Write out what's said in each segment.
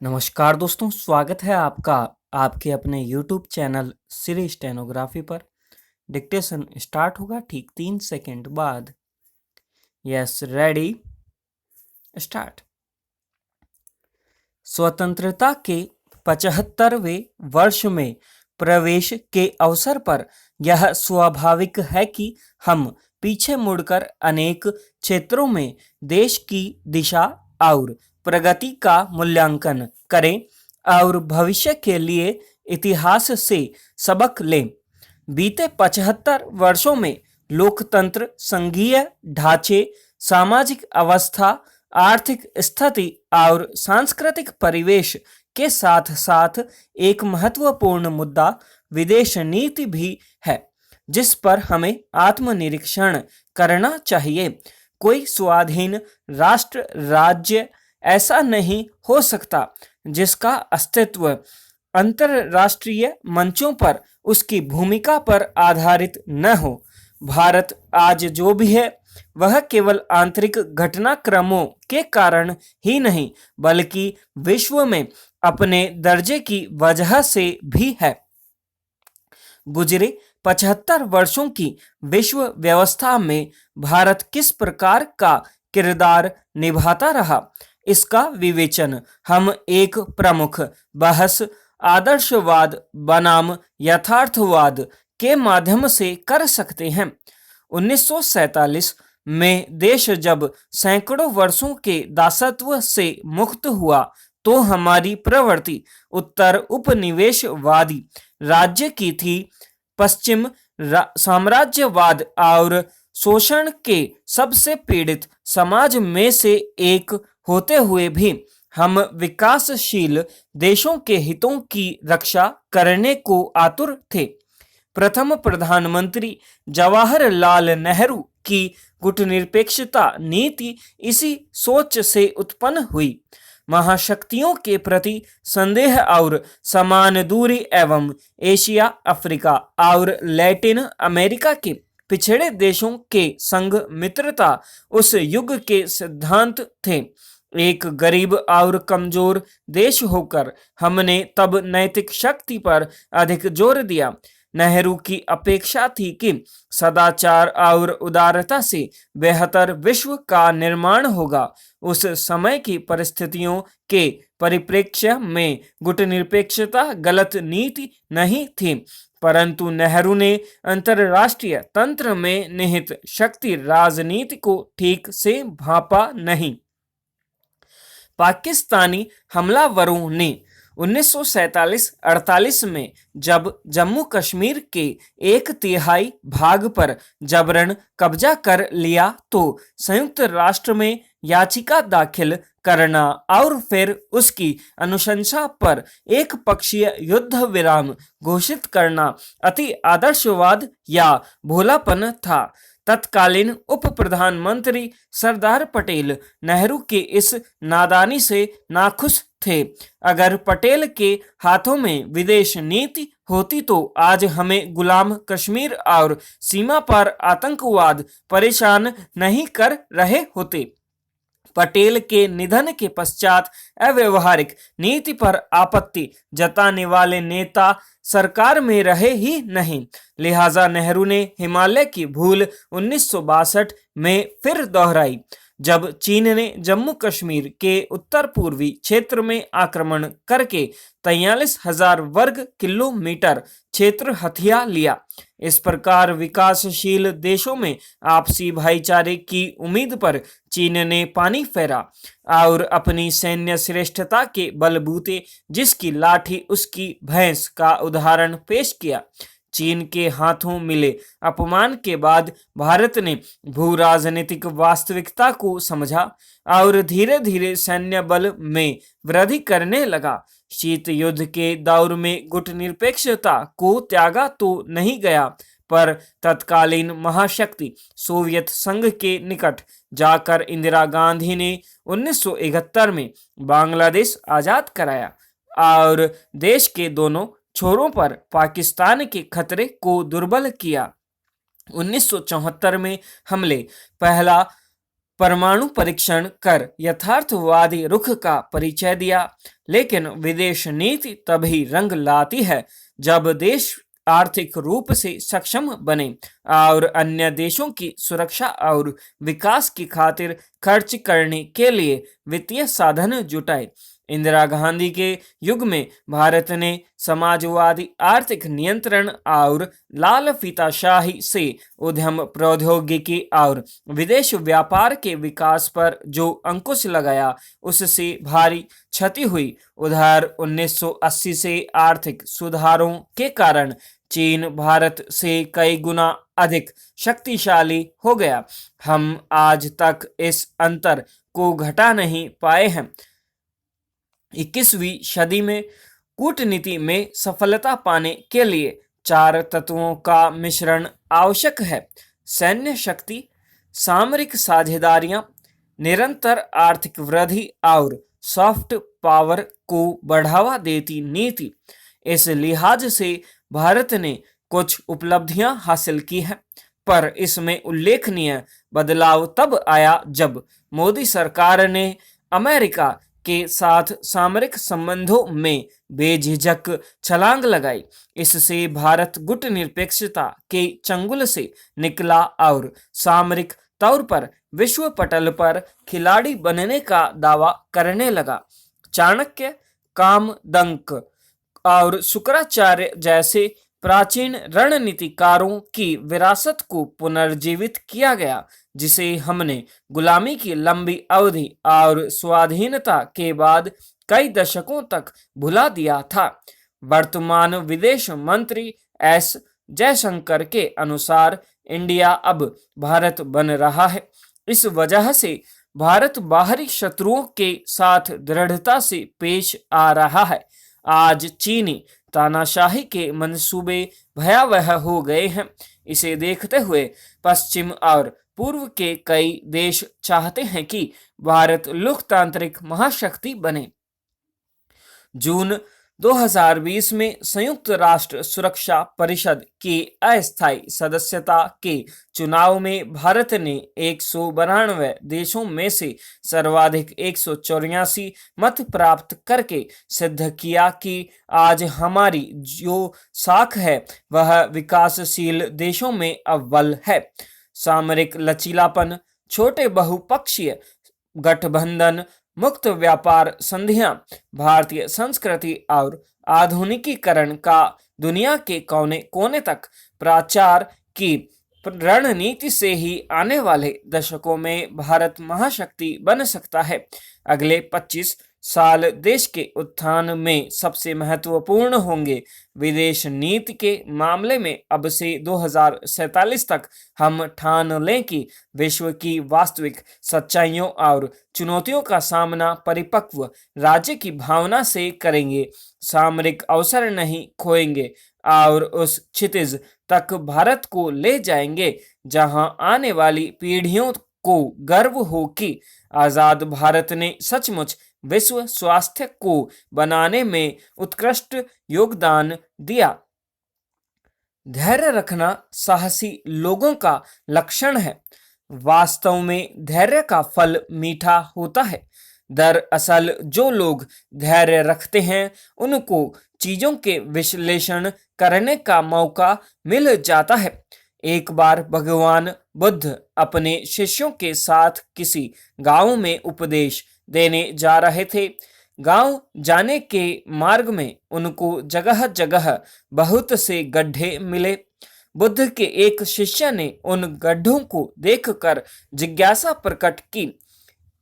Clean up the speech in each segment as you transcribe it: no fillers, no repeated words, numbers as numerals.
नमस्कार दोस्तों, स्वागत है आपका आपके अपने YouTube चैनल श्री स्टेनोग्राफी पर। डिक्टेशन स्टार्ट होगा ठीक 3 सेकंड बाद। Yes, ready, start. स्वतंत्रता के 75वें वर्ष में प्रवेश के अवसर पर यह स्वाभाविक है कि हम पीछे मुड़कर अनेक क्षेत्रों में देश की दिशा और प्रगति का मूल्यांकन करें और भविष्य के लिए इतिहास से सबक लें। बीते 75 वर्षों में लोकतंत्र, संघीय ढांचे, सामाजिक अवस्था, आर्थिक स्थिति और सांस्कृतिक परिवेश के साथ साथ एक महत्वपूर्ण मुद्दा विदेश नीति भी है, जिस पर हमें आत्मनिरीक्षण करना चाहिए। कोई स्वाधीन राष्ट्र राज्य ऐसा नहीं हो सकता जिसका अस्तित्व अंतरराष्ट्रीय मंचों पर उसकी भूमिका पर आधारित न हो। भारत आज जो भी है वह केवल आंतरिक घटनाक्रमों के कारण ही नहीं बल्कि विश्व में अपने दर्जे की वजह से भी है। गुजरे 75 वर्षों की विश्व व्यवस्था में भारत किस प्रकार का किरदार निभाता रहा, इसका विवेचन हम एक प्रमुख बहस आदर्शवाद बनाम यथार्थवाद के माध्यम से कर सकते हैं। 1947 में देश जब सैकड़ों वर्षों के दासत्व से मुक्त हुआ तो हमारी प्रवृत्ति उत्तर उपनिवेशवादी राज्य की थी। पश्चिम साम्राज्यवाद और शोषण के सबसे पीड़ित समाज में से एक होते हुए भी हम विकासशील देशों के हितों की रक्षा करने को आतुर थे। प्रथम प्रधानमंत्री जवाहरलाल नेहरू की गुटनिरपेक्षता नीति इसी सोच से उत्पन्न हुई। महाशक्तियों के प्रति संदेह और समान दूरी एवं एशिया, अफ्रीका और लैटिन अमेरिका के पिछड़े देशों के संग मित्रता उस युग के सिद्धांत थे। एक गरीब और कमजोर देश होकर हमने तब नैतिक शक्ति पर अधिक जोर दिया। नेहरू की अपेक्षा थी कि सदाचार और उदारता से बेहतर विश्व का निर्माण होगा। उस समय की परिस्थितियों के परिप्रेक्ष्य में गुटनिरपेक्षता गलत नीति नहीं थी, परंतु नेहरू ने अंतरराष्ट्रीय तंत्र में निहित शक्ति राजनीति को ठीक से भांपा नहीं। पाकिस्तानी हमलावरों ने 1947-48 में जब जम्मू कश्मीर के 1/3 भाग पर जबरन कब्जा कर लिया तो संयुक्त राष्ट्र में याचिका दाखिल करना और फिर उसकी अनुशंसा पर एक पक्षीय युद्ध विराम घोषित करना अति आदर्शवाद या भोलापन था। तत्कालीन उप प्रधानमंत्री सरदार पटेल नेहरू के इस नादानी से नाखुश थे। अगर पटेल के हाथों में विदेश नीति होती तो आज हमें गुलाम कश्मीर और सीमा पर आतंकवाद परेशान नहीं कर रहे होते। पटेल के निधन के पश्चात अव्यवहारिक नीति पर आपत्ति जताने वाले नेता सरकार में रहे ही नहीं। लिहाजा नेहरू ने हिमालय की भूल 1962 में फिर दोहराई जब चीन ने जम्मू कश्मीर के उत्तर पूर्वी क्षेत्र में आक्रमण करके 43,000 वर्ग किलोमीटर क्षेत्र हथिया लिया। इस प्रकार विकासशील देशों में आपसी भाईचारे की उम्मीद पर चीन ने पानी फेरा और अपनी सैन्य श्रेष्ठता के बलबूते जिसकी लाठी उसकी भैंस का उदाहरण पेश किया। चीन के हाथों मिले अपमान के बाद भारत ने भू राजनीतिक वास्तविकता को समझा और धीरे धीरे सैन्य बल में वृद्धि करने लगा। शीत युद्ध के दौर में गुटनिरपेक्षता को त्यागा तो नहीं गया, पर तत्कालीन महाशक्ति सोवियत संघ के निकट जाकर इंदिरा गांधी ने 1971 में बांग्लादेश आजाद कराया और देश के दोनों छोरों पर पाकिस्तान के खतरे को दुर्बल किया। 1974 में हमले पहला परमाणु परीक्षण कर यथार्थवादी रुख का परिचय दिया। लेकिन विदेश नीति तभी रंग लाती है जब देश आर्थिक रूप से सक्षम बने और अन्य देशों की सुरक्षा और विकास की खातिर खर्च करने के लिए वित्तीय साधन जुटाए। इंदिरा गांधी के युग में भारत ने समाजवादी आर्थिक नियंत्रण और लाल फीताशाही से उद्यम प्रौद्योगिकी और विदेश व्यापार के विकास पर जो अंकुश लगाया, उससे भारी क्षति हुई। उधर 1980 से आर्थिक सुधारों के कारण चीन भारत से कई गुना अधिक शक्तिशाली हो गया। हम आज तक इस अंतर को घटा नहीं पाए हैं। 21वीं सदी में कूटनीति में सफलता पाने के लिए 4 तत्वों का मिश्रण आवश्यक है: सैन्य शक्ति, सामरिक साझेदारियां, निरंतर आर्थिक वृद्धि और सॉफ्ट पावर को बढ़ावा देती नीति। इस लिहाज से भारत ने कुछ उपलब्धियां हासिल की हैं, पर इसमें उल्लेखनीय बदलाव तब आया जब मोदी सरकार ने अमेरिका के साथ सामरिक संबंधों में बेझिझक छलांग लगाई। इससे भारत गुटनिरपेक्षता के चंगुल से निकला और सामरिक तौर पर विश्व पटल पर खिलाड़ी बनने का दावा करने लगा। चाणक्य, कामदंक और शुक्राचार्य जैसे प्राचीन रणनीतिकारों की विरासत को पुनर्जीवित किया गया, जिसे हमने गुलामी की लंबी अवधि और स्वाधीनता के बाद कई दशकों तक भुला दिया था। वर्तमान विदेश मंत्री एस जयशंकर के अनुसार इंडिया अब भारत बन रहा है। इस वजह से भारत बाहरी शत्रुओं के साथ दृढ़ता से पेश आ रहा है। आज चीनी तानाशाही के मंसूबे भयावह हो गए हैं। इसे देखते हुए पश्चिम और पूर्व के कई देश चाहते हैं कि भारत लोकतांत्रिक महाशक्ति बने। जून 2020 में संयुक्त राष्ट्र सुरक्षा परिषद की अस्थायी सदस्यता के चुनाव में भारत ने 192 देशों में से सर्वाधिक 184 मत प्राप्त करके सिद्ध किया कि आज हमारी जो साख है वह विकासशील देशों में अव्वल है। सामरिक लचीलापन, छोटे बहुपक्षीय गठबंधन, मुक्त व्यापार संधियां, भारतीय संस्कृति और आधुनिकीकरण का दुनिया के कोने कोने तक प्रचार की रणनीति से ही आने वाले दशकों में भारत महाशक्ति बन सकता है। अगले 25 साल देश के उत्थान में सबसे महत्वपूर्ण होंगे। विदेश नीति के मामले में अब से 2047 तक हम ठान लें कि विश्व की वास्तविक सच्चाइयों और चुनौतियों का सामना परिपक्व राज्य की भावना से करेंगे, सामरिक अवसर नहीं खोएंगे और उस क्षितिज तक भारत को ले जाएंगे जहां आने वाली पीढ़ियों को गर्व हो कि आजाद भारत ने सचमुच विश्व स्वास्थ्य को बनाने में उत्कृष्ट योगदान दिया। धैर्य रखना साहसी लोगों का लक्षण है। वास्तव में धैर्य का फल मीठा होता है। दरअसल जो लोग धैर्य रखते हैं उनको चीजों के विश्लेषण करने का मौका मिल जाता है। एक बार भगवान बुद्ध अपने शिष्यों के साथ किसी गांव में उपदेश देने जा रहे थे। गांव जाने के मार्ग में उनको जगह जगह बहुत से गड्ढे मिले। बुद्ध के एक शिष्य ने उन गड्ढों को देखकर जिज्ञासा प्रकट की,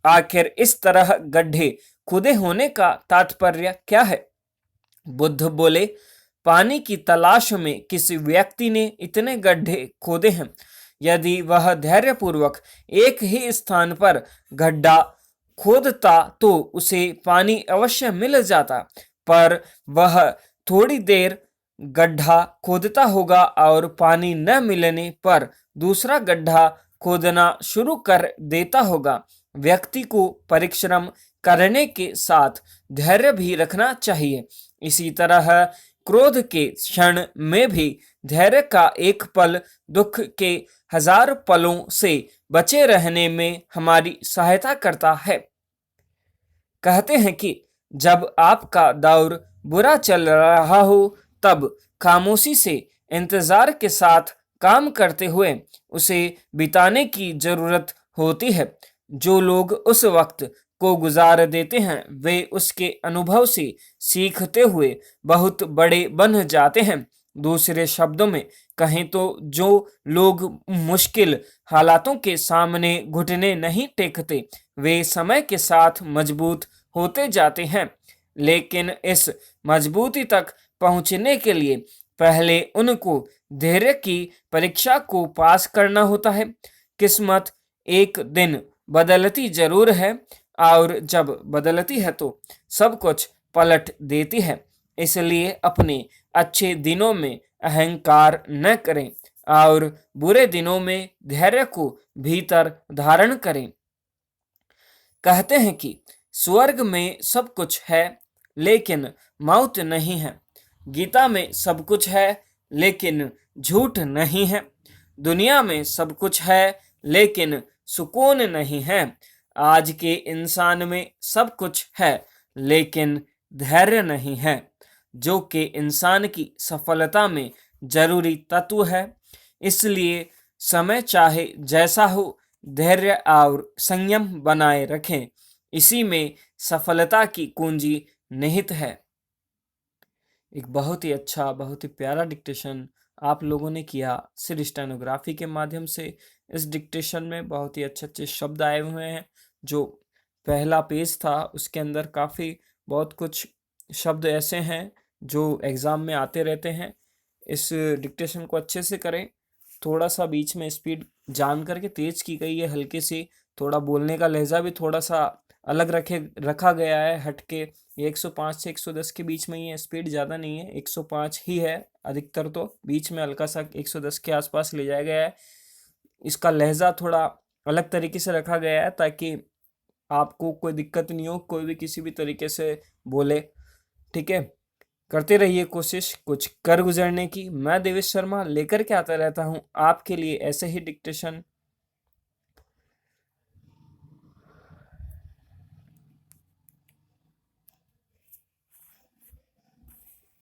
आखिर इस तरह गड्ढे खुदे होने का तात्पर्य क्या है? बुद्ध बोले, पानी की तलाश में किसी व्यक्ति ने इतने गड्ढे खोदे हैं। यदि वह धैर्यपूर्वक एक ही स्थान पर गड्ढा खोदता तो उसे पानी अवश्य मिल जाता, पर वह थोड़ी देर गड्ढा खोदता होगा और पानी न मिलने पर दूसरा गड्ढा खोदना शुरू कर देता होगा। व्यक्ति को परिश्रम करने के साथ धैर्य भी रखना चाहिए। इसी तरह क्रोध के क्षण में भी धैर्य का एक पल दुख के 1000 पलों से बचे रहने में हमारी सहायता करता है। कहते हैं कि जब आपका दौर बुरा चल रहा हो तब खामोशी से इंतजार के साथ काम करते हुए उसे बिताने की जरूरत होती है। जो लोग उस वक्त को गुजार देते हैं वे उसके अनुभव से सीखते हुए बहुत बड़े बन जाते हैं। दूसरे शब्दों में कहें तो जो लोग मुश्किल हालातों के सामने घुटने नहीं टेकते वे समय के साथ मजबूत होते जाते हैं। लेकिन इस मजबूती तक पहुंचने के लिए पहले उनको धैर्य की परीक्षा को पास करना होता है। किस्मत एक दिन बदलती जरूर है और जब बदलती है तो सब कुछ पलट देती है। इसलिए अपने अच्छे दिनों में अहंकार न करें और बुरे दिनों में धैर्य को भीतर धारण करें। कहते हैं कि स्वर्ग में सब कुछ है लेकिन मौत नहीं है। गीता में सब कुछ है लेकिन झूठ नहीं है। दुनिया में सब कुछ है लेकिन सुकून नहीं है। आज के इंसान में सब कुछ है लेकिन धैर्य नहीं है, जो कि इंसान की सफलता में जरूरी तत्व है। इसलिए समय चाहे जैसा हो धैर्य और संयम बनाए रखें। इसी में सफलता की कुंजी निहित है। एक बहुत ही अच्छा, बहुत ही प्यारा डिक्टेशन आप लोगों ने किया सिर्फ स्टेनोग्राफी के माध्यम से। इस डिक्टेशन में बहुत ही अच्छे अच्छे शब्द आए हुए हैं। जो पहला पेज था उसके अंदर काफ़ी बहुत कुछ शब्द ऐसे हैं जो एग्ज़ाम में आते रहते हैं। इस डिक्टेशन को अच्छे से करें। थोड़ा सा बीच में स्पीड जान करके तेज की गई है हल्की सी। थोड़ा बोलने का लहजा भी थोड़ा सा अलग रखा गया है हटके। ये 105 से 110 के बीच में ही है, स्पीड ज़्यादा नहीं है, 105 ही है अधिकतर, तो बीच में हल्का सा 110 के आसपास ले जाया गया है। इसका लहजा थोड़ा अलग तरीके से रखा गया है ताकि आपको कोई दिक्कत नहीं हो, कोई भी किसी भी तरीके से बोले। ठीक है, करते रहिए कोशिश कुछ कर गुजरने की। मैं देवेश शर्मा लेकर के आता रहता हूँ आपके लिए ऐसे ही डिक्टेशन